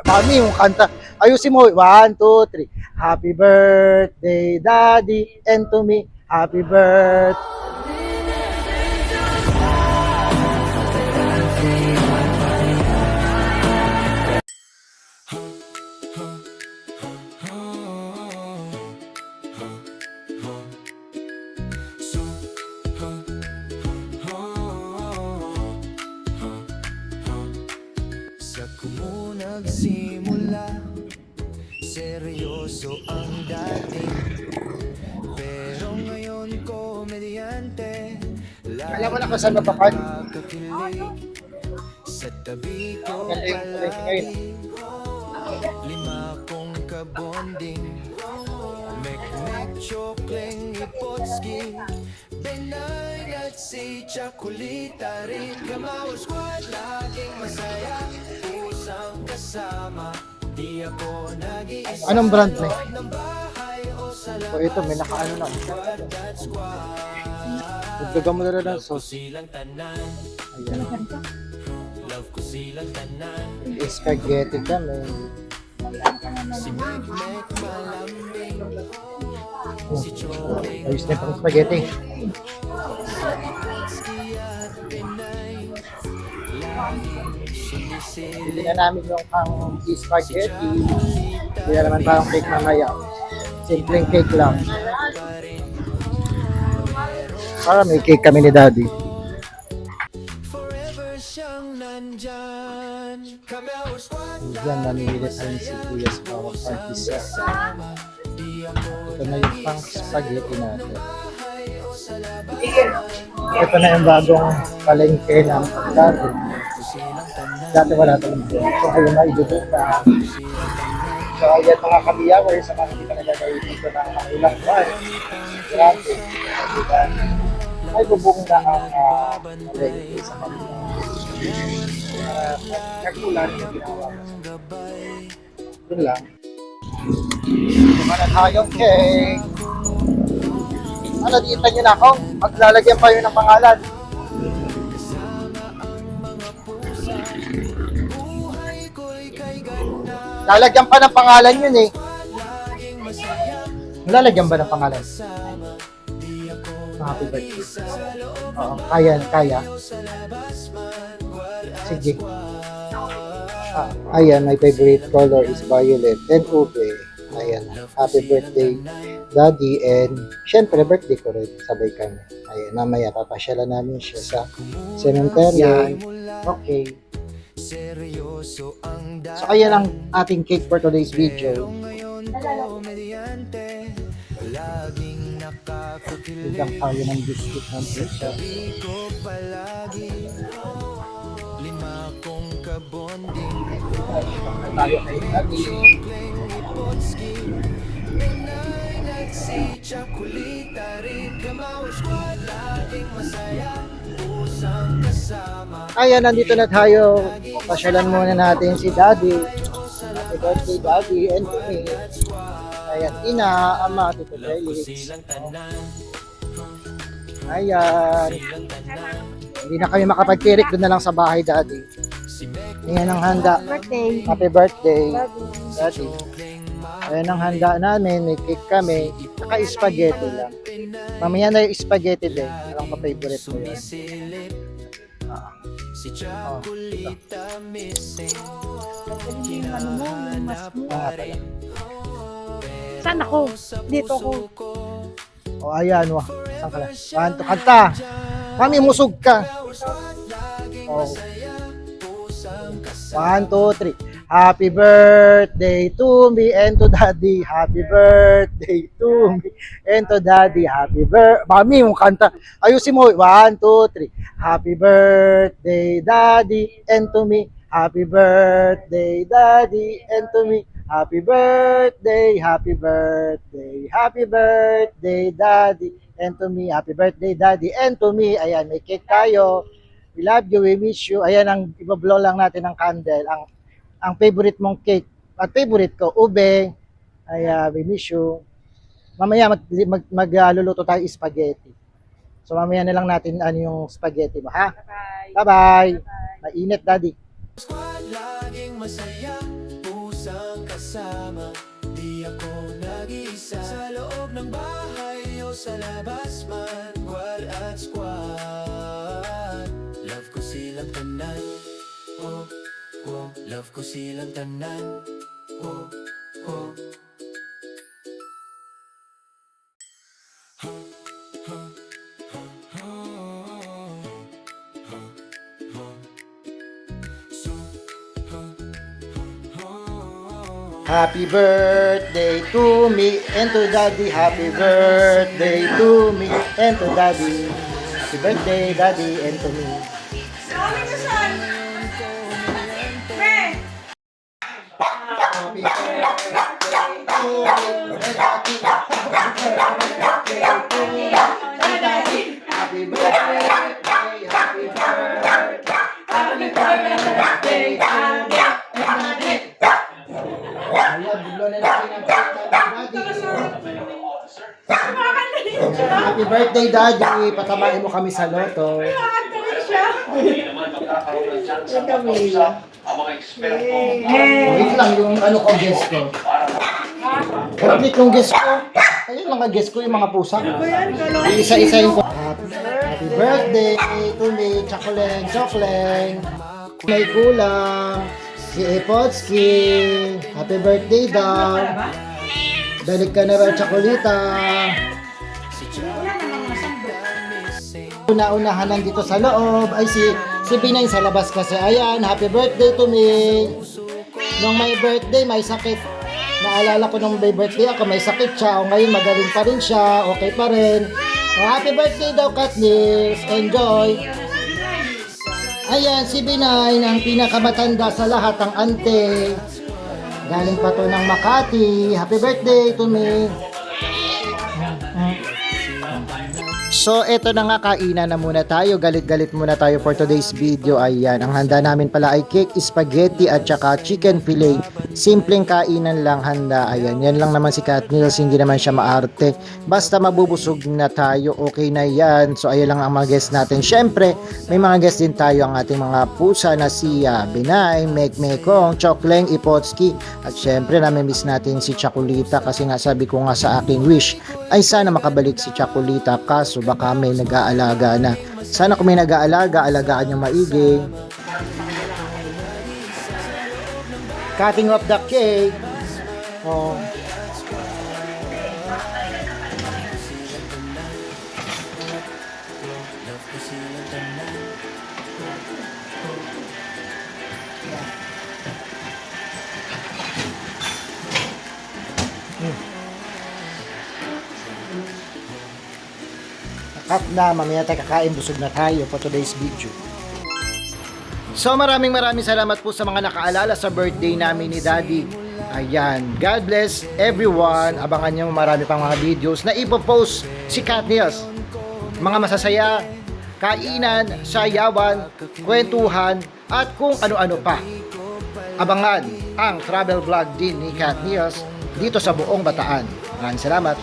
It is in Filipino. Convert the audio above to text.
Kami yung kanta. Ayusin mo. 1, 2, 3. Happy birthday, Daddy, and to me. Happy birthday. Sa kumo nagsimula, seryoso ang dating. Pero ngayon komedyante, Alam mo na kung saan mapakan? nakakakilig. Sa tabi ko Ganda yung kulay ngayon. palagi, lima kong kabonding. Mek-mek, chokleng, ipotski, Benay at si Chakulita rin. Kamao squad, laging masaya, pusang kasama. Di ako nag-iisa. Anong brand na yun? Ng bahay o sa O ito, may nakaano na. squad at squad. Dagdagan mo na lang ng Love ko sauce. silang tanan, Ayan. love ko silang tanan. Spaghetti kami. Si Mek-mek malambing, si Chokleng Ayos na itong spaghetti. Ski at Benay, laging sumisilip. Hindi na namin yung pang spaghetti. Hindi na naman parang cake mamaya. Simpleng cake lang. Para may cake kami ni Daddy. Forever siyang nandyan. Kamao squad, Diyan namimili tayo si Kuya sa mga party set. kasama. Di ako Ito na yung pang spaghetti natin. bahay o sa labas. Ito na yung bagong palengke ng Daddy. Silang tanan, Dati wala talagang dito. So ayun na, iduduka. So ayan mga kabiyawers, sa mga hindi ka nagagawin dito ng ilang buwan. Grabe. Diba? Ay bubong na ang palengke sa kanila. Nagkulan yung ginawa. gabay. Yun lang. Diba na tayong cake? Ano, diitan nyo na ako? Maglalagyan pa yun ng pangalan. Buhay ko'y kay ganda, Lalagyan pa ng pangalan yun eh. laging masaya. Lalagyan ba ng pangalan? Sama, di ako Happy birthday. sa loob Oo, kaya. o sa labas man. Wal at Sige. Ayan, my favorite color is violet and ube. Ayan, happy birthday, Daddy. And syempre, birthday ko rin. Sabay kami. Ayan, mamaya papasyalan namin siya sa cemetery. Okay. seryoso ang So, ayan ang ating cake for today's video. ngayon komedyante, laging nakakakilig. Bigyan tayo ng biscuit ng pizza. Sabi ko palagi, lima kong kabonding. Tayo kay Daddy. Chokleng ipotski, Benay at si Chakulita rin. Kamao squad, laging masaya, pusang kasama. Ayan, nandito na tayo. Pasyalan muna natin si Daddy. Happy birthday, Daddy, and to me. Ayan, Ina, Ama, Tito Felix. Silang tanan, Ayan. silang tanan. Hindi na kami makapag-tirik, doon na lang sa bahay, Daddy. Si Mek, Ayan ang handa. Birthday. Happy birthday, Daddy. Chokleng Ayan ang handa namin. May cake kami. Saka spaghetti lang. Mamaya na yung spaghetti din. Alam ko favorite ko yun. sumisilip. Ah. Si Chakulita missing. Ano mo, yung mas mo. Ah, pala. Saan ako? Dito ako. O ayan, wah. Saan ka lang? Kanto, kanta. Mami, musog ka. Oh. 1, 2, 3. Happy birthday to me and to Daddy. Happy birthday to me and to Daddy. Happy birthday. Mami, yung kanta. Ayusin mo. 1, 2, 3. Happy birthday, Daddy, and to me. Happy birthday, Daddy, and to me. Happy birthday, happy birthday, happy birthday, Daddy, and to me. Happy birthday, Daddy, and to me. Ayan, may cake tayo. We love you, we miss you. Ayan, ang ibablow lang natin ng candle. Ang favorite mong cake. At favorite ko, ube. Ayan, we miss you. Mamaya magluluto tayo spaghetti. So mamaya na lang natin ano yung spaghetti mo, ha? Bye. Bye-bye. Mainit, Daddy. Squad, laging masaya, isang kasama. Di ako nag-iisa sa loob ng bahay o sa labas man. Quad at squad, love ko silang tanan. Oh, oh, love ko silang tanan. Oh, oh. Happy birthday to me and to daddy. Happy birthday to me and to daddy. Happy birthday, daddy, and to me. Happy birthday to me and daddy. Happy birthday, happy birthday. Happy birthday, daddy. Ayan, biglo na natin ang daddy. Happy birthday, daddy. Patamain mo kami sa loto. Wait lang yung ano ko, guest ko. Complete yung guest ko. Ayun, mga guest ko, yung mga pusa. Isa-isa yung happy birthday to me, Chocoleng. May kulang. Si Epotski. Happy birthday daw. Balik ka na ba, Chocolita? Una-unahan nandito sa loob ay si Pinay sa labas kasi. Ayan, happy birthday to me. Nung may birthday, may sakit. Naalala ko nung may birthday ako, may sakit siya. O ngayon, magaling pa rin siya. Okay pa rin. O, happy birthday daw, Katniss. Enjoy. Ayan, si Binay, ang pinakamatanda sa lahat, ang ante. Galing pa to ng Makati. Happy birthday to me. So, eto na nga, kainan na muna tayo. Galit-galit muna tayo for today's video. Ayan, ang handa namin pala ay cake, spaghetti, at saka chicken fillet. Simpleng kainan lang handa. Ayan, yan lang naman si Katniss, hindi naman siya maarte. Basta mabubusog na tayo, okay na yan. So, ayan lang ang mga guests natin. Syempre, may mga guests din tayo, ang ating mga pusa na si Binay, Mekmekong, Chocoleng, Ipotski. At syempre, namimiss natin si Chocolita kasi nga sabi ko nga sa aking wish ay sana makabalik si Chocolita, kaso baka may nag-aalaga na. Sana kung may nag-aalaga, alagaan yung maigi. Cutting of the cake. Oh. Cut na, mamaya tayo kakain, busog na tayo for today's video. So maraming salamat po sa mga nakaalala sa birthday namin ni Daddy. Ayan, God bless everyone. Abangan nyo marami pang mga videos na ipopost si Katniss. Mga masasaya, kainan, sayawan, kwentuhan, at kung ano-ano pa. Abangan ang travel vlog din ni Katniss dito sa buong Bataan. Maraming salamat.